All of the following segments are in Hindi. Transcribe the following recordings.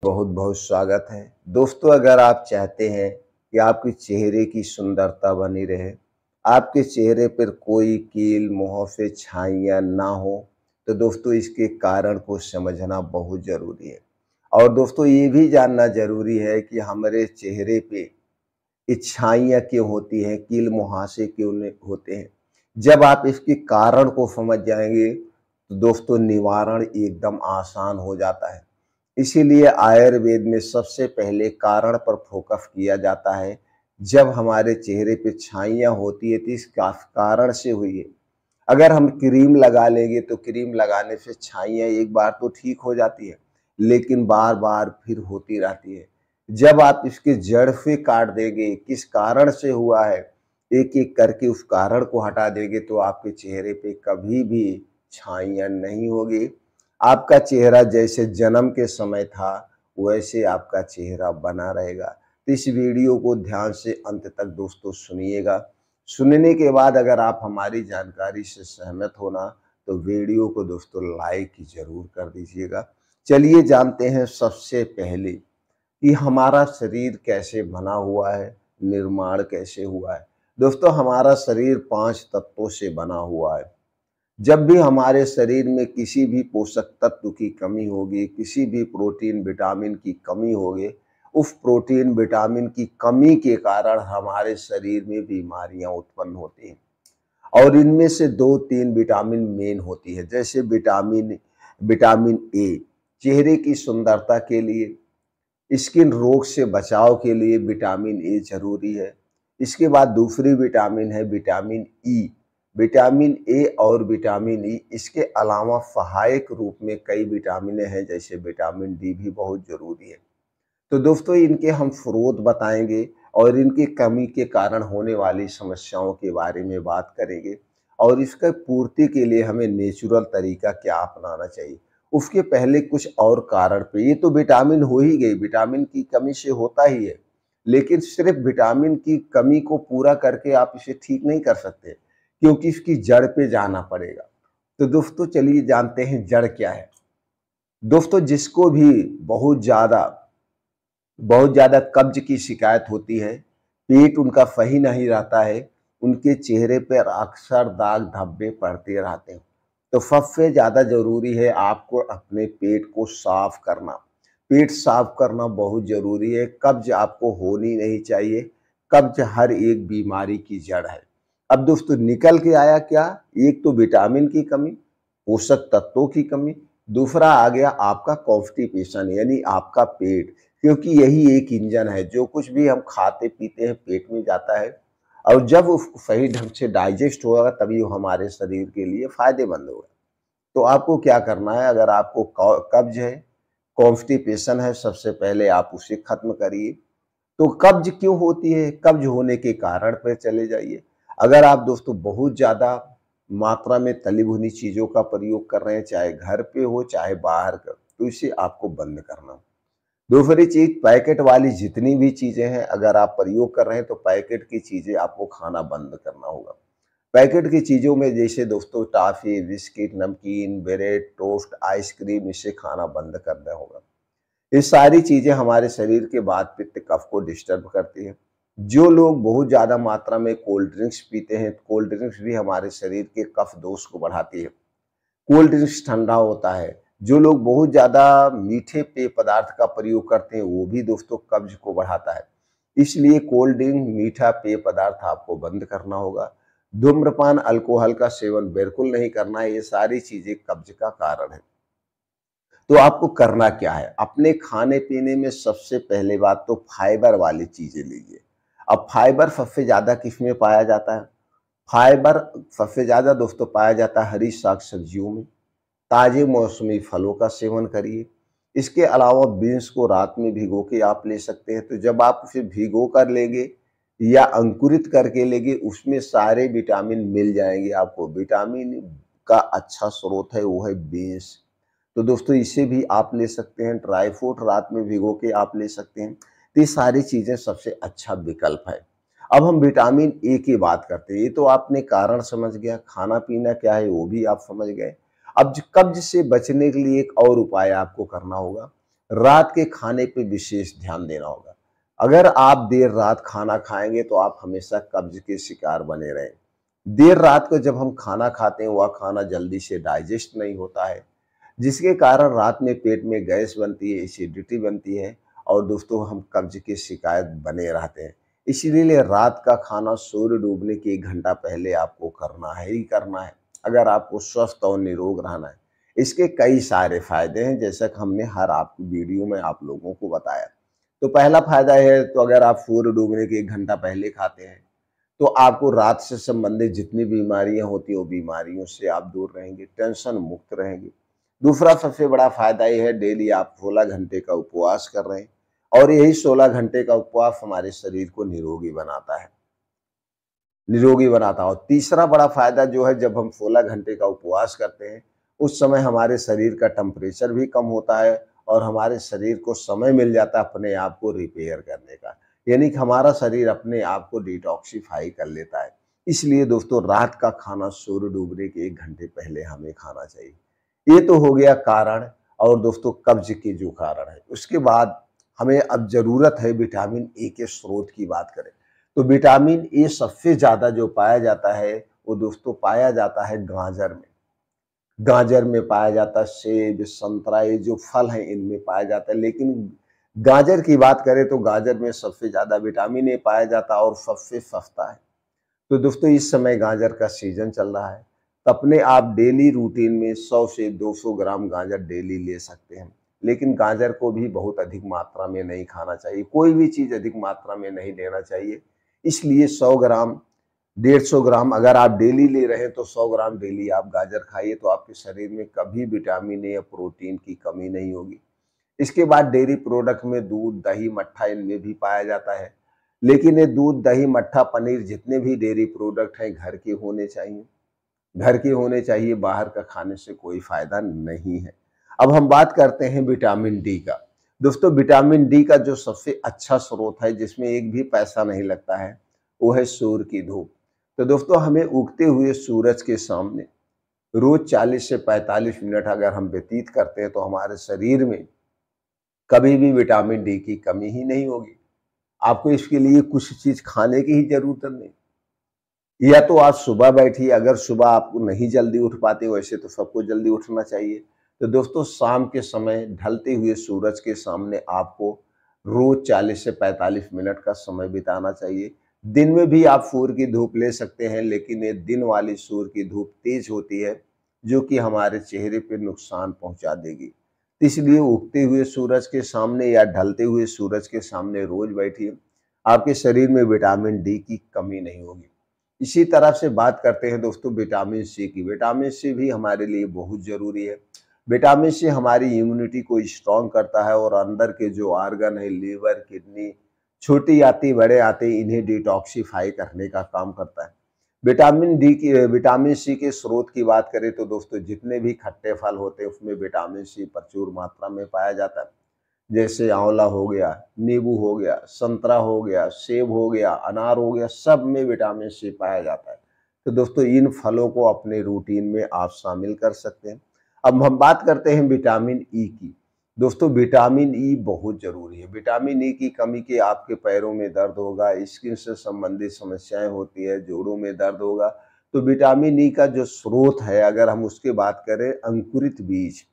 बहुत बहुत स्वागत है। दोस्तों, अगर आप चाहते हैं कि आपके चेहरे की सुंदरता बनी रहे, आपके चेहरे पर कोई कील मुहासे छाइयाँ ना हो, तो दोस्तों इसके कारण को समझना बहुत ज़रूरी है। और दोस्तों ये भी जानना ज़रूरी है कि हमारे चेहरे पे ये छाइयाँ क्यों होती हैं, कील मुहासे क्यों होते हैं। जब आप इसके कारण को समझ जाएंगे तो दोस्तों निवारण एकदम आसान हो जाता है। इसीलिए आयुर्वेद में सबसे पहले कारण पर फोकस किया जाता है। जब हमारे चेहरे पे छाइयाँ होती है तो इस कारण से हुई है। अगर हम क्रीम लगा लेंगे तो क्रीम लगाने से छाइयाँ एक बार तो ठीक हो जाती है, लेकिन बार बार फिर होती रहती है। जब आप इसके जड़ से काट देंगे, किस कारण से हुआ है, एक एक करके उस कारण को हटा देंगे तो आपके चेहरे पे कभी भी छाइयाँ नहीं होगी। आपका चेहरा जैसे जन्म के समय था वैसे आपका चेहरा बना रहेगा। तो इस वीडियो को ध्यान से अंत तक दोस्तों सुनिएगा। सुनने के बाद अगर आप हमारी जानकारी से सहमत हो ना, तो वीडियो को दोस्तों लाइक ज़रूर कर दीजिएगा। चलिए जानते हैं सबसे पहले कि हमारा शरीर कैसे बना हुआ है, निर्माण कैसे हुआ है। दोस्तों हमारा शरीर 5 तत्वों से बना हुआ है। जब भी हमारे शरीर में किसी भी पोषक तत्व की कमी होगी, किसी भी प्रोटीन विटामिन की कमी होगी, उस प्रोटीन विटामिन की कमी के कारण हमारे शरीर में बीमारियां उत्पन्न होती हैं। और इनमें से 2-3 विटामिन मेन होती है। जैसे विटामिन विटामिन ए चेहरे की सुंदरता के लिए, स्किन रोग से बचाव के लिए विटामिन ए जरूरी है। इसके बाद दूसरी विटामिन है विटामिन ई। विटामिन ए और विटामिन ई, इसके अलावा सहायक रूप में कई विटामिन हैं, जैसे विटामिन डी भी बहुत जरूरी है। तो दोस्तों इनके हम स्रोत बताएंगे और इनकी कमी के कारण होने वाली समस्याओं के बारे में बात करेंगे, और इसका पूर्ति के लिए हमें नेचुरल तरीका क्या अपनाना चाहिए। उसके पहले कुछ और कारण पे, ये तो विटामिन हो ही गई, विटामिन की कमी से होता ही है, लेकिन सिर्फ विटामिन की कमी को पूरा करके आप इसे ठीक नहीं कर सकते, क्योंकि इसकी जड़ पे जाना पड़ेगा। तो दोस्तों चलिए जानते हैं जड़ क्या है। दोस्तों जिसको भी बहुत ज़्यादा कब्ज की शिकायत होती है, पेट उनका सही नहीं रहता है, उनके चेहरे पर अक्सर दाग धब्बे पड़ते रहते हैं। तो सबसे ज़्यादा ज़रूरी है आपको अपने पेट को साफ करना। पेट साफ करना बहुत ज़रूरी है। कब्ज आपको होनी नहीं चाहिए। कब्ज हर एक बीमारी की जड़ है। अब दोस्तों निकल के आया क्या? एक तो विटामिन की कमी, पोषक तत्वों की कमी, दूसरा आ गया आपका कॉन्स्टिपेशन यानी आपका पेट, क्योंकि यही एक इंजन है। जो कुछ भी हम खाते पीते हैं पेट में जाता है, और जब वो सही ढंग से डाइजेस्ट होगा तभी वो हमारे शरीर के लिए फायदेमंद होगा। तो आपको क्या करना है, अगर आपको कब्ज है, कॉन्स्टिपेशन है, सबसे पहले आप उसे खत्म करिए। तो कब्ज क्यों होती है? कब्ज होने के कारण पर चले जाइए। अगर आप दोस्तों बहुत ज़्यादा मात्रा में तली भुनी चीज़ों का प्रयोग कर रहे हैं, चाहे घर पे हो चाहे बाहर का, तो इसे आपको बंद करना। दूसरी चीज़, पैकेट वाली जितनी भी चीज़ें हैं अगर आप प्रयोग कर रहे हैं तो पैकेट की चीज़ें आपको खाना बंद करना होगा। पैकेट की चीज़ों में जैसे दोस्तों टॉफ़ी, बिस्किट, नमकीन, ब्रेड, टोस्ट, आइसक्रीम, इसे खाना बंद करना होगा। ये सारी चीज़ें हमारे शरीर के वात पित्त कफ को डिस्टर्ब करती हैं। जो लोग बहुत ज़्यादा मात्रा में कोल्ड ड्रिंक्स पीते हैं, कोल्ड ड्रिंक्स भी हमारे शरीर के कफ दोष को बढ़ाती है। कोल्ड ड्रिंक्स ठंडा होता है। जो लोग बहुत ज़्यादा मीठे पेय पदार्थ का प्रयोग करते हैं वो भी दोस्तों कब्ज को बढ़ाता है। इसलिए कोल्ड ड्रिंक, मीठा पेय पदार्थ आपको बंद करना होगा। धूम्रपान, अल्कोहल का सेवन बिल्कुल नहीं करना है। ये सारी चीज़ें कब्ज का कारण है। तो आपको करना क्या है? अपने खाने पीने में सबसे पहले बात तो फाइबर वाली चीज़ें लीजिए। अब फाइबर सबसे ज़्यादा किसमें पाया जाता है? फाइबर सबसे ज़्यादा दोस्तों पाया जाता है हरी साग सब्जियों में। ताजे मौसमी फलों का सेवन करिए। इसके अलावा बीन्स को रात में भिगो के आप ले सकते हैं। तो जब आप उसे भिगो कर लेंगे या अंकुरित करके लेंगे, उसमें सारे विटामिन मिल जाएंगे आपको। विटामिन का अच्छा स्रोत है वो है बीन्स। तो दोस्तों इसे भी आप ले सकते हैं। ड्राई फ्रूट रात में भिगो के आप ले सकते हैं। तो ये सारी चीज़ें सबसे अच्छा विकल्प है। अब हम विटामिन ए की बात करते हैं। ये तो आपने कारण समझ गया, खाना पीना क्या है वो भी आप समझ गए। अब कब्ज से बचने के लिए एक और उपाय आपको करना होगा, रात के खाने पे विशेष ध्यान देना होगा। अगर आप देर रात खाना खाएंगे तो आप हमेशा कब्ज के शिकार बने रहें। देर रात को जब हम खाना खाते हैं वह खाना जल्दी से डाइजेस्ट नहीं होता है, जिसके कारण रात में पेट में गैस बनती है, एसिडिटी बनती है और दोस्तों हम कब्ज की शिकायत बने रहते हैं। इसीलिए रात का खाना सूर्य डूबने के 1 घंटा पहले आपको करना है ही करना है, अगर आपको स्वस्थ और निरोग रहना है। इसके कई सारे फायदे हैं, जैसा कि हमने हर आपकी वीडियो में आप लोगों को बताया। तो पहला फायदा है, तो अगर आप सूर्य डूबने के 1 घंटा पहले खाते हैं तो आपको रात से संबंधित जितनी बीमारियां होती हैं वो बीमारियों से आप दूर रहेंगे, टेंशन मुक्त रहेंगे। दूसरा सबसे बड़ा फायदा ये है, डेली आप 16 घंटे का उपवास कर रहे हैं और यही 16 घंटे का उपवास हमारे शरीर को निरोगी बनाता है। और तीसरा बड़ा फायदा जो है, जब हम 16 घंटे का उपवास करते हैं उस समय हमारे शरीर का टेम्परेचर भी कम होता है और हमारे शरीर को समय मिल जाता है अपने आप को रिपेयर करने का, यानी कि हमारा शरीर अपने आप को डिटॉक्सिफाई कर लेता है। इसलिए दोस्तों रात का खाना सूर्य डूबने के 1 घंटे पहले हमें खाना चाहिए। ये तो हो गया कारण, और दोस्तों कब्ज के जो कारण है उसके बाद हमें अब जरूरत है विटामिन ए के स्रोत की बात करें तो विटामिन ए सबसे ज्यादा जो पाया जाता है वो दोस्तों पाया जाता है गाजर में। गाजर में पाया जाता है, सेब, संतरा, ये जो फल हैं इनमें पाया जाता है। लेकिन गाजर की बात करें तो गाजर में सबसे ज्यादा विटामिन ए पाया जाता है और सबसे सस्ता है। तो दोस्तों इस समय गाजर का सीजन चल रहा है, तो अपने आप डेली रूटीन में 100 से 200 ग्राम गाजर डेली ले सकते हैं। लेकिन गाजर को भी बहुत अधिक मात्रा में नहीं खाना चाहिए, कोई भी चीज अधिक मात्रा में नहीं लेना चाहिए। इसलिए 100 ग्राम, 150 ग्राम अगर आप डेली ले रहे हैं तो 100 ग्राम डेली आप गाजर खाइए, तो आपके शरीर में कभी विटामिन ए या प्रोटीन की कमी नहीं होगी। इसके बाद डेयरी प्रोडक्ट में दूध, दही, मट्ठा इनमें भी पाया जाता है। लेकिन ये दूध, दही, मट्ठा, पनीर जितने भी डेयरी प्रोडक्ट हैं घर के होने चाहिए, घर के होने चाहिए। बाहर का खाने से कोई फायदा नहीं है। अब हम बात करते हैं विटामिन डी का। दोस्तों विटामिन डी का जो सबसे अच्छा स्रोत है जिसमें एक भी पैसा नहीं लगता है वो है सूर्य की धूप। तो दोस्तों हमें उगते हुए सूरज के सामने रोज 40 से 45 मिनट अगर हम व्यतीत करते हैं तो हमारे शरीर में कभी भी विटामिन डी की कमी ही नहीं होगी। आपको इसके लिए कुछ चीज खाने की ही जरूरत नहीं, या तो आप सुबह बैठिए, अगर सुबह आप नहीं जल्दी उठ पाते, वैसे तो सबको जल्दी उठना चाहिए, तो दोस्तों शाम के समय ढलते हुए सूरज के सामने आपको रोज 40 से 45 मिनट का समय बिताना चाहिए। दिन में भी आप सूर्य की धूप ले सकते हैं, लेकिन ये दिन वाली सूर्य की धूप तेज होती है जो कि हमारे चेहरे पे नुकसान पहुंचा देगी। इसलिए उगते हुए सूरज के सामने या ढलते हुए सूरज के सामने रोज बैठिए, आपके शरीर में विटामिन डी की कमी नहीं होगी। इसी तरह से बात करते हैं दोस्तों विटामिन सी की। विटामिन सी भी हमारे लिए बहुत जरूरी है। विटामिन सी हमारी इम्यूनिटी को स्ट्रॉन्ग करता है और अंदर के जो ऑर्गन है, लीवर, किडनी, छोटी आती बड़े आते, इन्हें डिटॉक्सिफाई करने का काम करता है। विटामिन सी के स्रोत की बात करें तो दोस्तों जितने भी खट्टे फल होते हैं उसमें विटामिन सी प्रचुर मात्रा में पाया जाता है। जैसे आंवला हो गया, नींबू हो गया, संतरा हो गया, सेब हो गया, अनार हो गया, सब में विटामिन सी पाया जाता है। तो दोस्तों इन फलों को अपने रूटीन में आप शामिल कर सकते हैं। अब हम बात करते हैं विटामिन ई की। दोस्तों विटामिन ई बहुत जरूरी है। विटामिन ई की कमी के आपके पैरों में दर्द होगा, स्किन से संबंधित समस्याएं होती है, जोड़ों में दर्द होगा। तो विटामिन ई का जो स्रोत है, अगर हम उसकी बात करें, अंकुरित बीज,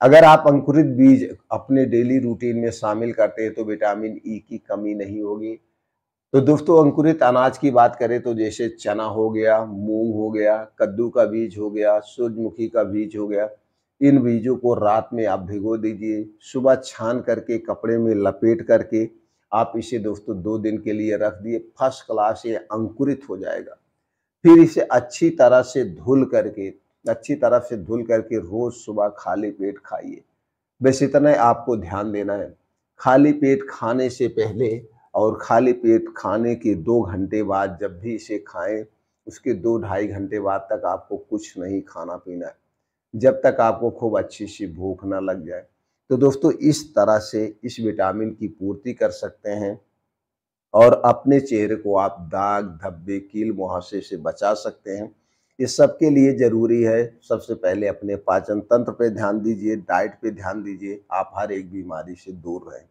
अगर आप अंकुरित बीज अपने डेली रूटीन में शामिल करते हैं तो विटामिन ई की कमी नहीं होगी। तो दोस्तों अंकुरित अनाज की बात करें तो जैसे चना हो गया, मूंग हो गया, कद्दू का बीज हो गया, सूरजमुखी का बीज हो गया, इन बीजों को रात में आप भिगो दीजिए, सुबह छान करके कपड़े में लपेट करके आप इसे दोस्तों 2 दिन के लिए रख दिए, फर्स्ट क्लास ये अंकुरित हो जाएगा। फिर इसे अच्छी तरह से धुल करके रोज सुबह खाली पेट खाइए। बस इतना ही आपको ध्यान देना है। खाली पेट खाने से पहले और खाली पेट खाने के 2 घंटे बाद जब भी इसे खाएं, उसके 2 ढाई घंटे बाद तक आपको कुछ नहीं खाना पीना है, जब तक आपको खूब अच्छी सी भूख ना लग जाए। तो दोस्तों इस तरह से इस विटामिन की पूर्ति कर सकते हैं और अपने चेहरे को आप दाग, धब्बे, कील मुहासे से बचा सकते हैं। ये सबके लिए ज़रूरी है, सबसे पहले अपने पाचन तंत्र पे ध्यान दीजिए, डाइट पे ध्यान दीजिए, आप हर एक बीमारी से दूर रहेंगे।